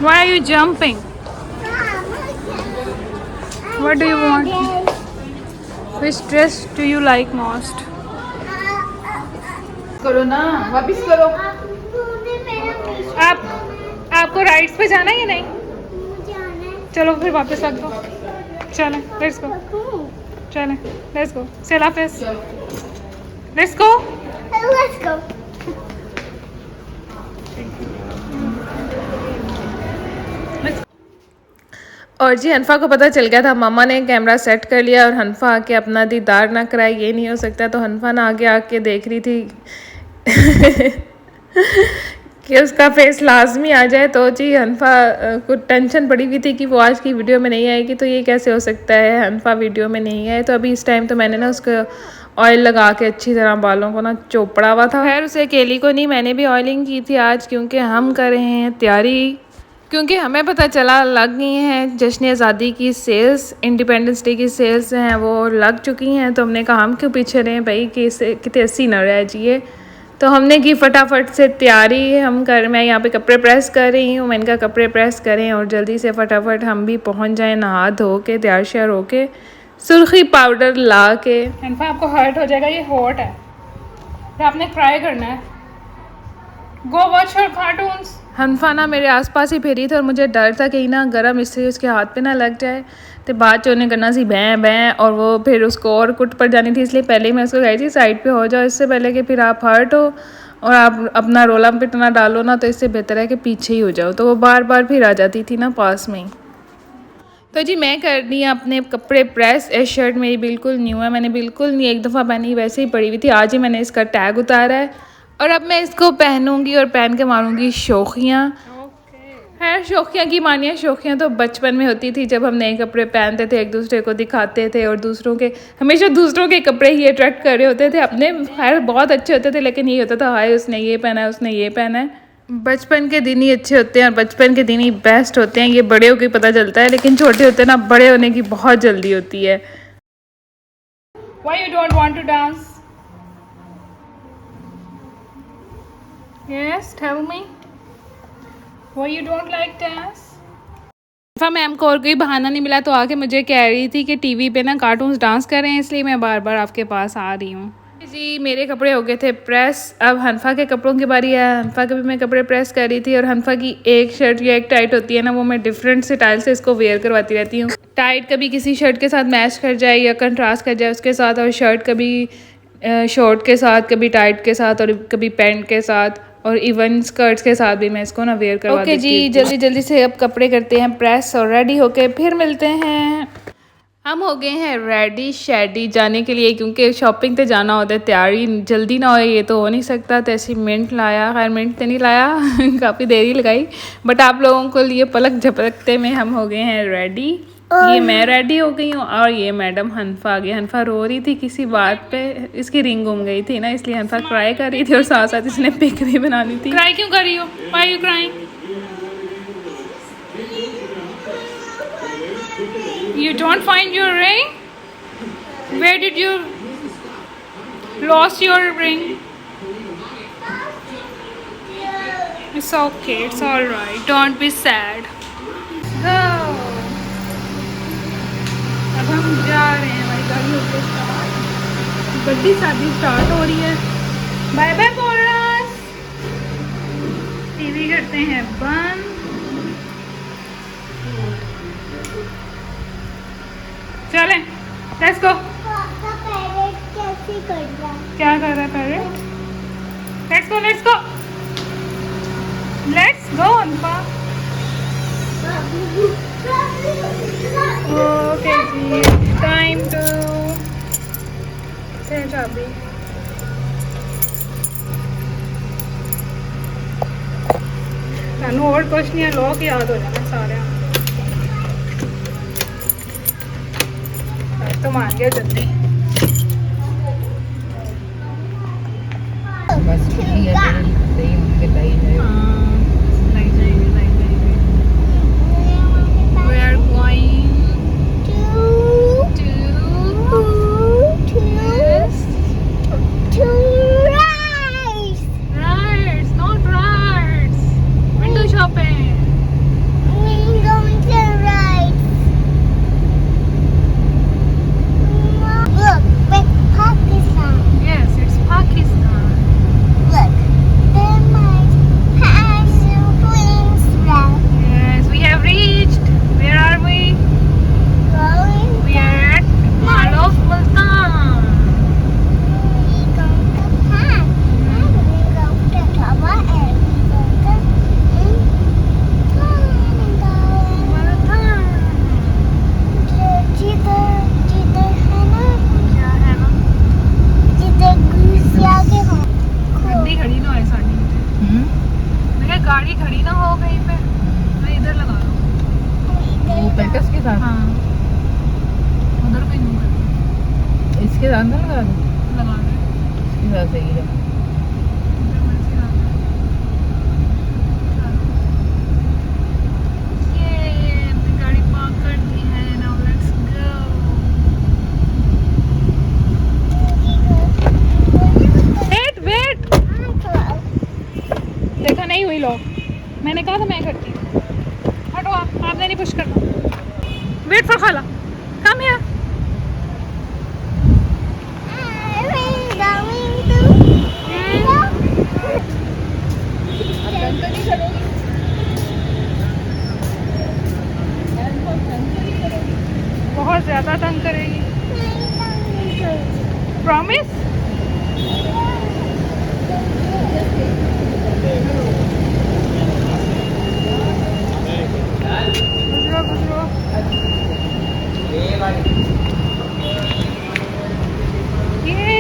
Why are you jumping? What do you want? Which dress do you like most? करो ना, वापिस करो। आप आपको राइड्स पे जाना है या नहीं? चलो फिर वापस रख दो। चलें, लेट्स गो। चलें, लेट्स गो। से हाफिज़। Let's go. Let's go. और जी हनफा को पता चल गया था, मामा ने कैमरा सेट कर लिया और हनफा आके अपना दीदार ना कराए, ये नहीं हो सकता। तो हनफा ना आगे आके देख रही थी कि उसका फेस लाजमी आ जाए। तो जी हनफा को टेंशन पड़ी हुई थी कि वो आज की वीडियो में नहीं आएगी, तो ये कैसे हो सकता है हनफा वीडियो में नहीं आए। तो अभी इस टाइम तो मैंने ना उसको ऑयल लगा के अच्छी तरह बालों को ना चोपड़ा हुआ था। खैर उसे अकेली को नहीं, मैंने भी ऑयलिंग की थी आज, क्योंकि हम कर रहे हैं तैयारी, क्योंकि हमें पता चला लग गई हैं जश्न आज़ादी की सेल्स, इंडिपेंडेंस डे की सेल्स हैं वो लग चुकी हैं। तो हमने कहा हम क्यों पीछे रहें भाई, कि कितने अस्सी न रह जाइए। तो हमने की फटाफट से तैयारी हम कर, मैं यहाँ पे कपड़े प्रेस कर रही हूँ, मैंने कहा कपड़े प्रेस करें और जल्दी से फटाफट हम भी पहुँच जाएँ नहा धो के तैयार श्यार होके, सुर्खी पाउडर ला के। हनफा आपको हर्ट हो जाएगा, ये हॉट है, तो आपने ट्राई करना है। Go watch your cartoons. हनफा ना मेरे आसपास ही फेरी थी और मुझे डर था कि ना गर्म इससे उसके हाथ पे ना लग जाए। तो बाद चोने करना सी बैं बैं, और वो फिर उसको और कुट पर जानी थी, इसलिए पहले मैं उसको कही थी साइड पे हो जाओ, इससे पहले कि फिर आप हर्ट हो और आप अपना रोला पिट ना डालो ना, तो इससे बेहतर है कि पीछे ही हो जाओ। तो वो बार बार फिर आ जाती थी ना पास में ही। तो जी मैं कर रही हूँ अपने कपड़े प्रेस। ये शर्ट मेरी बिल्कुल न्यू है, मैंने बिल्कुल नहीं एक दफ़ा पहनी, वैसे ही पड़ी हुई थी, आज ही मैंने इसका टैग उतारा है और अब मैं इसको पहनूंगी और पहन के मारूंगी शोखियाँ। खैर शौकियाँ की मानिए, शौकियाँ तो बचपन में होती थी जब हम नए कपड़े पहनते थे, एक दूसरे को दिखाते थे और दूसरों के, हमेशा दूसरों के कपड़े ही अट्रैक्ट कर रहे होते थे। अपने खैर बहुत अच्छे होते थे, लेकिन ये होता था हाय उसने ये पहना है, उसने ये पहना है। बचपन के दिन ही अच्छे होते हैं और बचपन के दिन ही बेस्ट होते हैं, ये बड़े होकर पता चलता है, लेकिन छोटे होते हैं ना, बड़े होने की बहुत जल्दी होती है। Why you don't want to dance? Yes, tell me. Why you don't like dance? Ma'am को और कोई बहाना नहीं मिला, तो आके मुझे कह रही थी कि टीवी पे ना कार्टून्स डांस कर रहे हैं, इसलिए मैं बार बार आपके पास आ रही हूँ। जी मेरे कपड़े हो गए थे प्रेस, अब हनफा के कपड़ों की बारी है। हनफा के भी मैं कपड़े प्रेस कर रही थी और हनफा की एक शर्ट या एक टाइट होती है ना, वो मैं डिफरेंट स्टाइल से इसको वेयर करवाती रहती हूँ। टाइट कभी किसी शर्ट के साथ मैच कर जाए या कंट्रास्ट कर जाए उसके साथ, और शर्ट कभी शॉर्ट के साथ, कभी टाइट के साथ और कभी पैंट के साथ, और इवन स्कर्ट्स के साथ भी मैं इसको ना वेयर करवा देती हूँ। जी जल्दी जल्दी से अब कपड़े करते हैं प्रेस और रेडी होके फिर मिलते हैं। हम हो गए हैं रेडी शेडी जाने के लिए, क्योंकि शॉपिंग पे जाना होता है, तैयारी जल्दी ना हो ये तो हो नहीं सकता। तो ऐसी मिनट लाया, खैर मिनट तो नहीं लाया काफ़ी देरी लगाई, बट आप लोगों को लिए पलक झपकते में हम हो गए हैं रेडी। ये मैं रेडी हो गई हूँ और ये मैडम हनफा आ गई। हनफा रो रही थी किसी बात पे, इसकी रिंग घूम गई थी ना, इसलिए हनफा क्राई कर रही थी और साथ साथ इसने पिक भी बनानी थी। क्राई क्यों कर रही हो? Why are you crying? You don't find your ring? Where did you lost your ring? It's okay, it's all right. Don't be sad. Go. अब हम जा रहे हैं, हमारी गाड़ी होके स्टार्ट, बड़ी शादी स्टार्ट हो रही है। बाय बाय बोलरास, टीवी करते हैं बंद। चलें, लेट्स गो। क्या कर रहा है parrot? Let's go let's go let's go अनपा। ओके जी, टाइम टू चाबी। सानू और कुछ नहीं है, लोग याद हो जाना सारे। तो मान गया जल्दी। बस छुट्टी है, सही उनके लाई जाए। लाई जाएगी लाई जाएगी। We are going to rides, not rides. Window shopping. गाड़ी खड़ी ना हो कहीं पे, मैं इधर लगा लूँ। वो पेल्टस के साथ हाँ उधर पे यूँ कर इसके साथ ना लगा दो, लगा दे। इसके साथ सही है। इधर मर्जी लगा दे। ये अपनी गाड़ी पार्क कर दी है। Now let's go. Wait wait, देखा नहीं हुई लॉक, मैंने कहा था मैं करती हूँ। हटो आपने नहीं पुश करना। वेट फॉर खाला, कम हियर। बहुत ज्यादा तंग करेगी। प्रॉमिस। गुजरो गुजरो। ये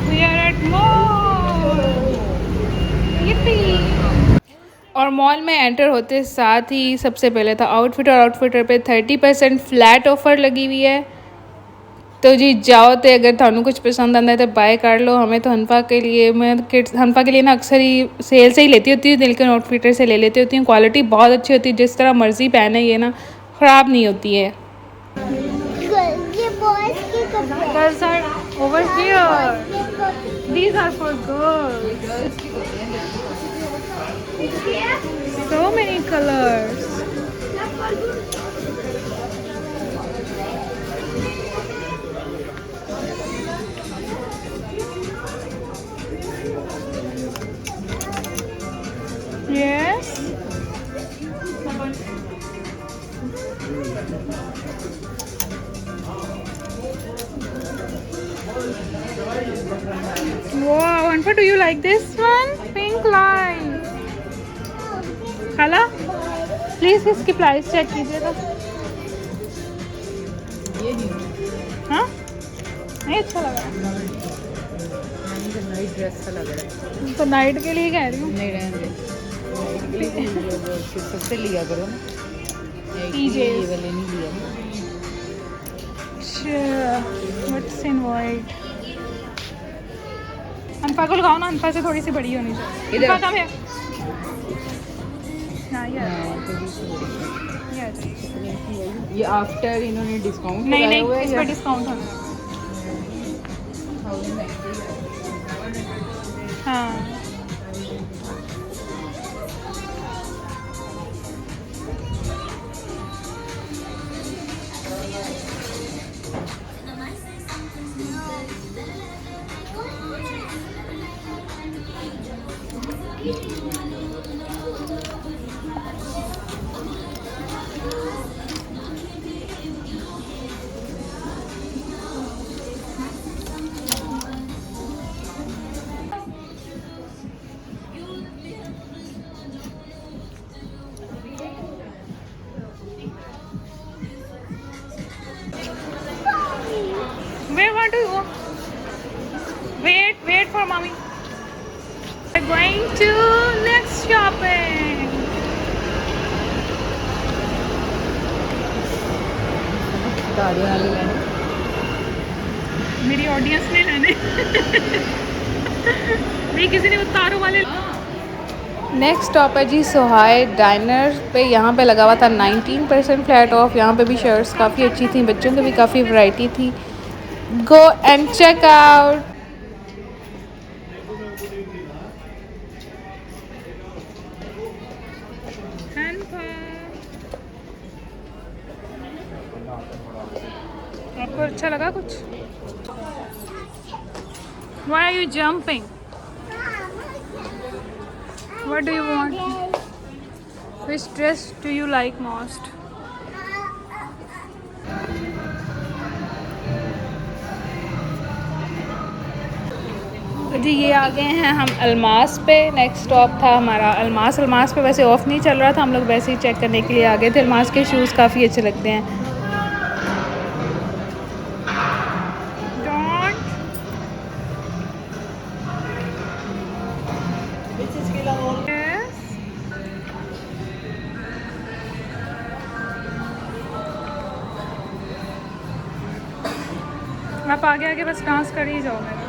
we are at mall. Yippee. और मॉल में एंटर होते साथ ही सबसे पहले था आउटफिट, और आउटफिटर पे 30% फ्लैट ऑफर लगी हुई है। तो जी जाओ तो अगर थानू कुछ पसंद आता है तो बाय कर लो। हमें तो हनफा के लिए, मैं किड्स हनफा के लिए ना अक्सर ही सेल से ही लेती होती हूँ, लेकिन आउटफिटर से ले लेती होती हूँ। क्वालिटी बहुत अच्छी होती है, जिस तरह मर्जी पहने ये ना ख़राब नहीं होती है। ये बॉयज के कपड़े। Girls are over here. These are for girls. So many colors. Yes. Wow, Anfa, do you like this one? Pink line. Khala, please इसकी प्राइस चेक कीजिएगा। ये नहीं, हाँ? नहीं अच्छा लगा। मुझे नई ड्रेस सा लग रहा है। तो नाइट के लिए कह रही हूँ। नहीं रहने दे, सबसे लिया करो ना, PJs. ये वाले नहीं लिया ना। What's in white? अनफा को लगाओ ना, अनफा से थोड़ी सी बड़ी होनी चाहिए। इधर। अनफा कम है। हाँ ये हाँ, तो दूसरी बड़ी। ये आ जाएगी। ये आफ्टर इन्होंने डिस्काउंट नहीं लगाया हुआ नहीं, है इस या पर डिस्काउंट होना। 1090 है? हाँ Where want to go? Wait for mommy. We're going to next shopping. दाढ़ी वाले लेने। मेरी ऑडियंस ने लेने। नहीं किसी ने उतारो वाले। नेक्स्ट स्टॉप है जी सोहाय डाइनर पे। यहाँ पे लगा हुआ था 19% फ्लैट ऑफ। यहाँ पे भी शर्ट्स काफ़ी अच्छी थी, बच्चों की भी काफ़ी वैरायटी थी। Go and check out. आपको अच्छा लगा कुछ? Why are you jumping? What do you want? Which dress do you like most? जी ये आ गए हैं हम अलमास पे। नेक्स्ट स्टॉप था हमारा अलमास। अलमास पे वैसे ऑफ नहीं चल रहा था, हम लोग वैसे ही चेक करने के लिए आ गए थे। अलमास के शूज़ काफ़ी अच्छे लगते हैं। Don't. Yes. आप आगे आगे बस डांस कर ही जाओ मेरा।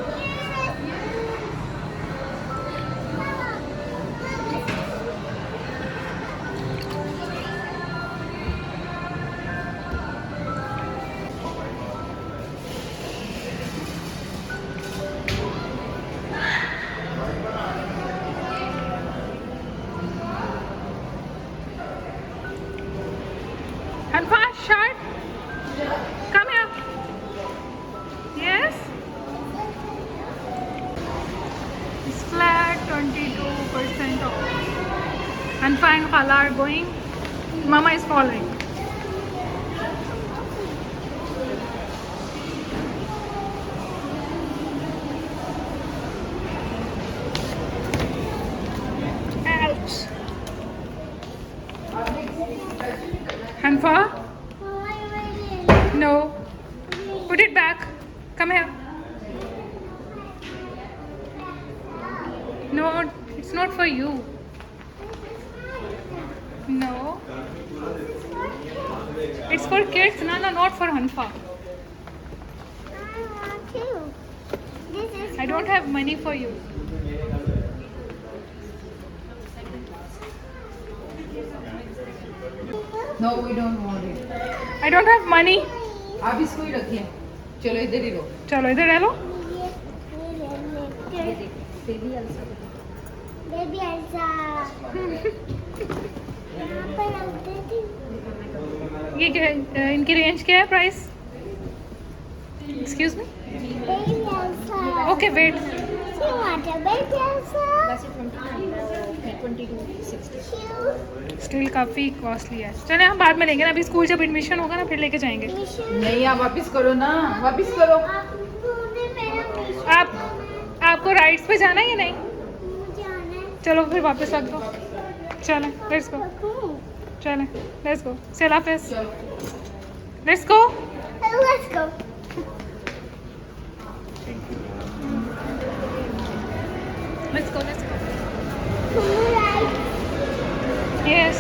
Hanfa, shirt. Come here. Yes. It's flat 22% off. Hanfa and Khala are going. Mama is following. Ouch. Hanfa? No. Put it back. Come here. No, it's not for you. No. It's for kids, no, not for Hanfa. I don't have money for you. No, we don't want it. I don't have money. आप इसको ही रखिए, चलो इधर ही लो। चलो इधर रह लो। Baby Elsa यहाँ पर रखते थे। ये क्या है? इनकी रेंज क्या है price? Excuse me. Baby Elsa okay wait. She want a baby Elsa still काफ़ी कॉस्टली है। चले हम बाद में लेंगे ना, अभी स्कूल जब एडमिशन होगा ना फिर लेके जाएंगे। नहीं, आप वापस करो ना, वापस करो। आपको राइड्स पे जाना है या नहीं? जाना है। चलो फिर वापस रख दो। चलें लेट्स गो। चलें लेट्स गो। सेला फेस let's go. Let's go. Let's go let's go. Right. Yes.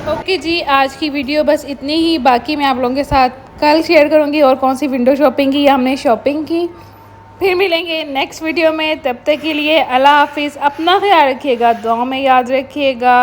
Okay जी, आज की वीडियो बस इतनी ही। बाकी मैं आप लोगों के साथ कल शेयर करूँगी और कौन सी विंडो शॉपिंग की या हमने शॉपिंग की। फिर मिलेंगे नेक्स्ट वीडियो में, तब तक के लिए अल्लाह हाफिज़। अपना ख्याल रखिएगा, दुआ में याद रखिएगा।